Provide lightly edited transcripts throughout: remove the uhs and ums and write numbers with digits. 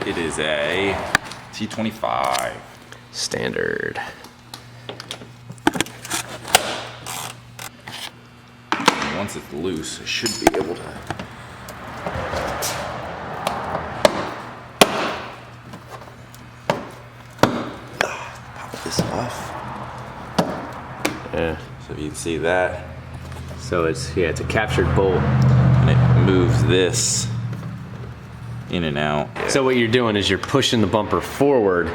It is a T25. Standard. And once it's loose, I should be able to. Pop this off. Yeah. So if you can see that. So it's a captured bolt. And it moves this in and out. So what you're doing is you're pushing the bumper forward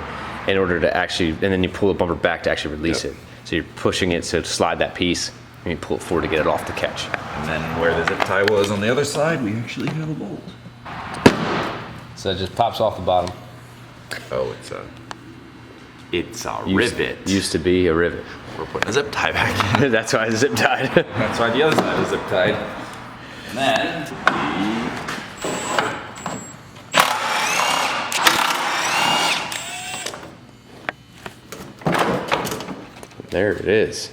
in order to actually, and then you pull the bumper back to actually release it. So you're pushing it to slide that piece, and you pull it forward to get it off the catch. And then where the zip tie was on the other side, we actually have a bolt. So it just pops off the bottom. Oh, it's a rivet. Used to be a rivet. We're putting a zip tie back in. That's why it's zip tied. That's why the other side is zip tied. And then there it is.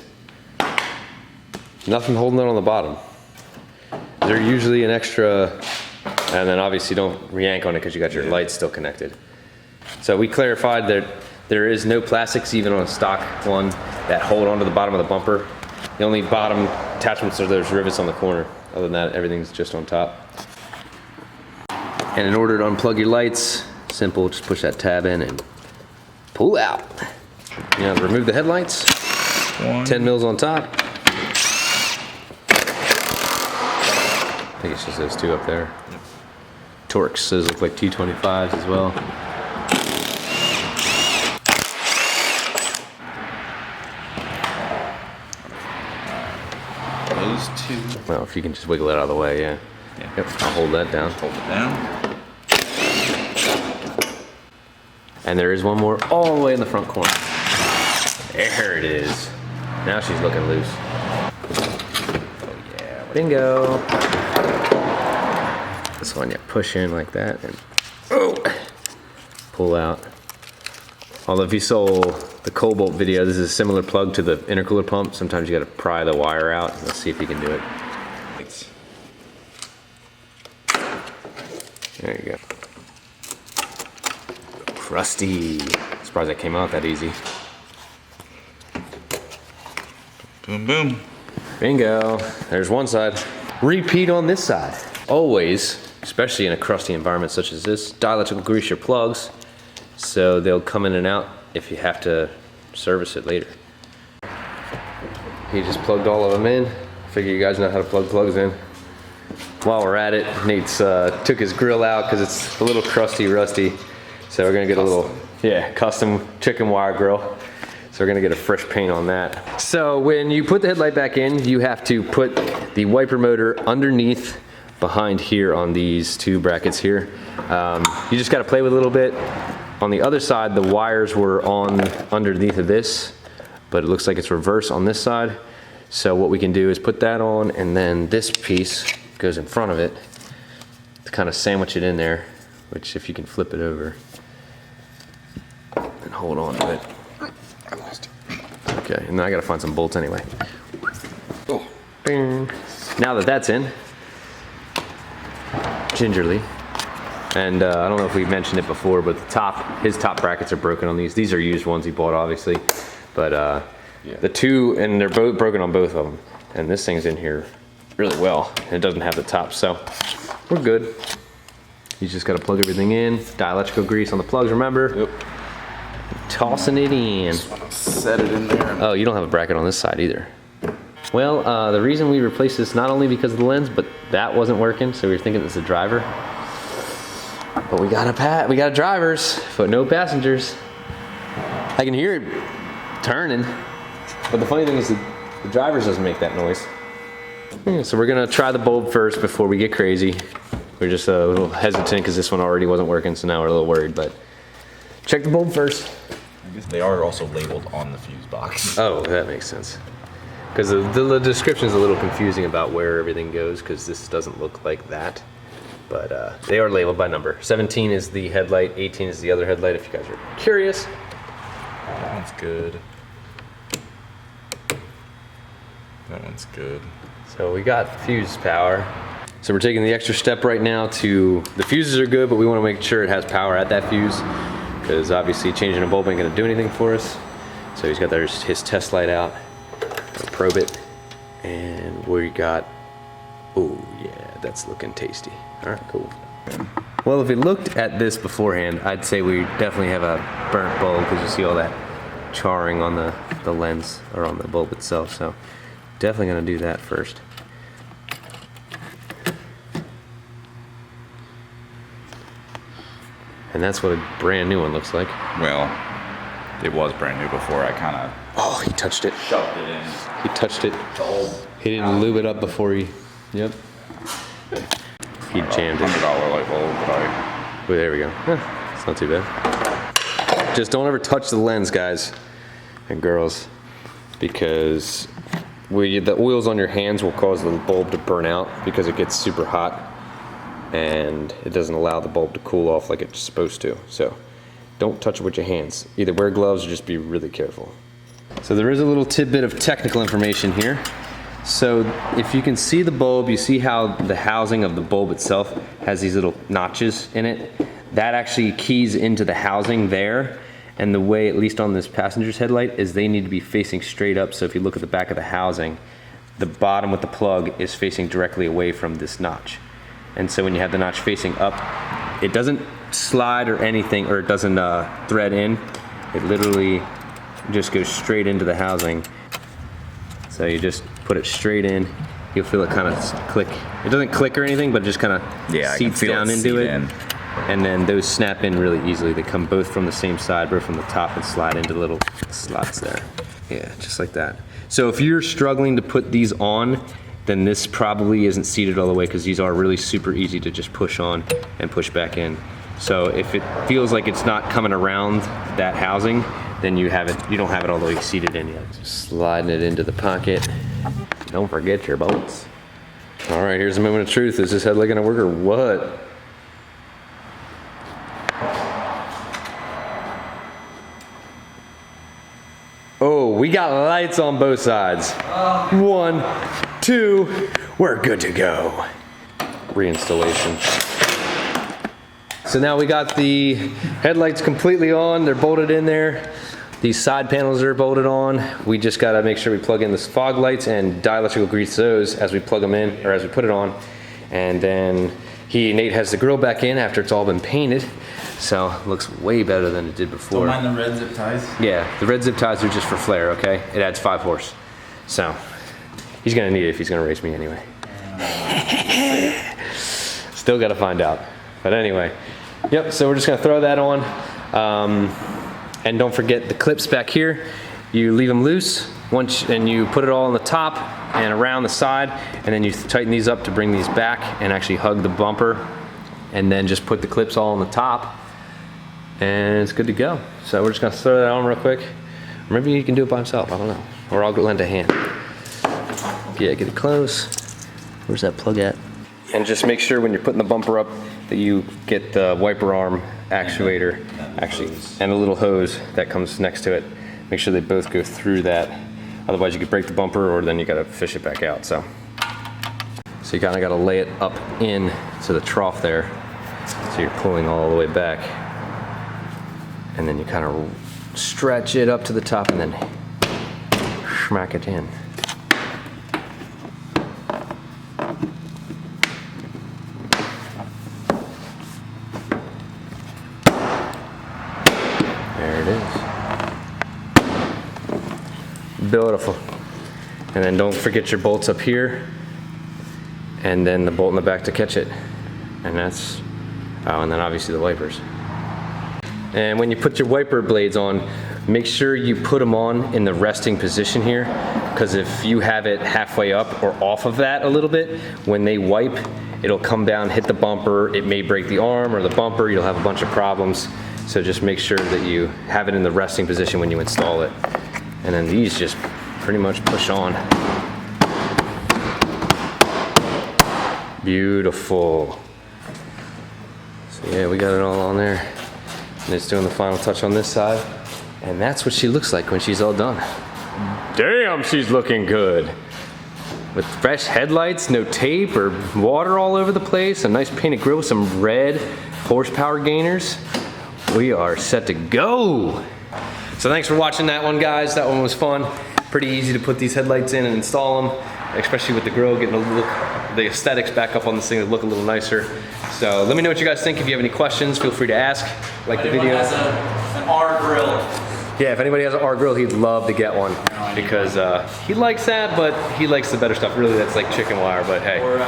Nothing holding it on the bottom. They're usually an extra, and then obviously don't re-yank on it because you got your lights still connected. So we clarified that there is no plastics even on a stock one that hold onto the bottom of the bumper. The only bottom attachments are those rivets on the corner. Other than that, everything's just on top. And in order to unplug your lights, simple, just push that tab in and pull out. Now remove the headlights. 10 mils on top. I think it's just those two up there. Yep. Torx, those look like T25s as well. those two. Well, if you can just wiggle it out of the way, yeah. Yep, I'll hold that down. Hold it down. And there is one more all the way in the front corner. There it is. Now she's looking loose. Oh yeah, bingo. This one you push in like that and pull out. Although if you saw the Cobalt video, this is a similar plug to the intercooler pump. Sometimes you gotta pry the wire out. Let's see if you can do it. There you go. Crusty. Surprised that came out that easy. Boom, boom. Bingo. There's one side. Repeat on this side. Always, especially in a crusty environment such as this, dielectrical grease your plugs so they'll come in and out if you have to service it later. He just plugged all of them in. Figure you guys know how to plug plugs in. While we're at it, Nate's took his grill out because it's a little crusty, rusty. So we're gonna get a little, custom chicken wire grill. So we're gonna get a fresh paint on that. So when you put the headlight back in, you have to put the wiper motor underneath behind here on these two brackets here. You just gotta play with it a little bit. On the other side, the wires were on underneath of this, but it looks like it's reverse on this side. So what we can do is put that on, and then this piece goes in front of it to kind of sandwich it in there, which if you can flip it over and hold on to it. I lost it. Okay, and then I gotta find some bolts anyway. Oh. Bing. Now that that's in, gingerly, and I don't know if we mentioned it before, but his top brackets are broken on these. These are used ones he bought, obviously, but the two, and they're both broken on both of them. And this thing's in here really well, and it doesn't have the top, so we're good. You just gotta plug everything in. Dielectrical grease on the plugs, remember? Yep. Tossing it in. Just wanna set it in there. Oh, you don't have a bracket on this side either. Well, the reason we replaced this, not only because of the lens, but that wasn't working, so we were thinking it's a driver. But we got drivers, but no passengers. I can hear it turning, but the funny thing is the drivers doesn't make that noise. Yeah, so we're gonna try the bulb first before we get crazy. We're just a little hesitant because this one already wasn't working, so now we're a little worried, but check the bulb first. I guess they are also labeled on the fuse box. Oh, that makes sense. Because the description is a little confusing about where everything goes, because this doesn't look like that. But they are labeled by number. 17 is the headlight, 18 is the other headlight, if you guys are curious. That one's good. That one's good. So we got fuse power. So we're taking the extra step right now to, the fuses are good, but we want to make sure it has power at that fuse, because obviously changing a bulb ain't gonna do anything for us. So he's got his test light out, we'll probe it, and we got, oh yeah, that's looking tasty. All right, cool. Well, if we looked at this beforehand, I'd say we definitely have a burnt bulb, because you see all that charring on the lens, or on the bulb itself, so definitely gonna do that first. And that's what a brand new one looks like. Well, it was brand new before. I kind of Oh, he touched it. shoved it in. He touched it. The old He didn't lube it up before he, yep. He jammed it. $100 light bulb, but Well, there we go. It's not too bad. Just don't ever touch the lens, guys and girls, because the oils on your hands will cause the bulb to burn out because it gets super hot and it doesn't allow the bulb to cool off like it's supposed to. So don't touch it with your hands. Either wear gloves or just be really careful. So there is a little tidbit of technical information here. So if you can see the bulb, you see how the housing of the bulb itself has these little notches in it. That actually keys into the housing there. And the way, at least on this passenger's headlight, is they need to be facing straight up. So if you look at the back of the housing, the bottom with the plug is facing directly away from this notch. And so when you have the notch facing up, it doesn't slide or anything, or it doesn't thread in. It literally just goes straight into the housing. So you just put it straight in. You'll feel it kind of click. It doesn't click or anything, but it just kind of seats down into it. And then those snap in really easily. They come both from the same side, both from the top, and slide into little slots there. Yeah, just like that. So if you're struggling to put these on, then this probably isn't seated all the way, because these are really super easy to just push on and push back in. So if it feels like it's not coming around that housing, then you don't have it all the way seated in yet. Just sliding it into the pocket. Don't forget your bolts. All right, here's a moment of truth. Is this headlight gonna work or what? Oh, we got lights on both sides. 1, 2, we're good to go. Reinstallation. So now we got the headlights completely on. They're bolted in there. These side panels are bolted on. We just gotta make sure we plug in the fog lights and dielectrical grease those as we plug them in, or as we put it on. And then Nate has the grill back in after it's all been painted. So it looks way better than it did before. Don't mind the red zip ties? Yeah, the red zip ties are just for flair, okay? It adds 5 horse. So he's gonna need it if he's gonna race me anyway. Still gotta find out. But anyway, yep, so we're just gonna throw that on. And don't forget the clips back here. You leave them loose and you put it all on the top and around the side, and then you tighten these up to bring these back and actually hug the bumper, and then just put the clips all on the top, and it's good to go. So we're just gonna throw that on real quick. Maybe he can do it by himself, I don't know. Or I'll lend a hand. Yeah, get it close. Where's that plug at? And just make sure when you're putting the bumper up that you get the wiper arm actuator, and a little hose that comes next to it. Make sure they both go through that. Otherwise you could break the bumper, or then you gotta fish it back out. So you kinda gotta lay it up in to the trough there. So you're pulling all the way back. And then you kinda stretch it up to the top and then smack it in. There it is. Beautiful. And then don't forget your bolts up here, and then the bolt in the back to catch it. And that's, and then obviously the wipers. And when you put your wiper blades on, make sure you put them on in the resting position here, because if you have it halfway up or off of that a little bit, when they wipe, it'll come down, hit the bumper, it may break the arm or the bumper, you'll have a bunch of problems. So just make sure that you have it in the resting position when you install it. And then these just pretty much push on. Beautiful. So yeah, we got it all on there. And it's doing the final touch on this side. And that's what she looks like when she's all done. Damn, she's looking good. with fresh headlights, no tape or water all over the place, a nice painted grille with some red horsepower gainers. We are set to go. So thanks for watching that one, guys. That one was fun. Pretty easy to put these headlights in and install them, especially with the grille, getting the aesthetics back up on this thing to look a little nicer. So let me know what you guys think. If you have any questions, feel free to ask. Like the video. Has an R grill. Yeah, if anybody has an R grill, he'd love to get one because he likes that, but he likes the better stuff. Really, that's like chicken wire, but hey. Or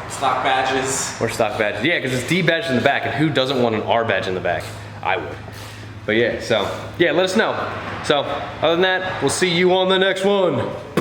stock badges. Or stock badges. Yeah, because it's D badge in the back, and who doesn't want an R badge in the back? I would. But yeah, so yeah, let us know. So other than that, we'll see you on the next one.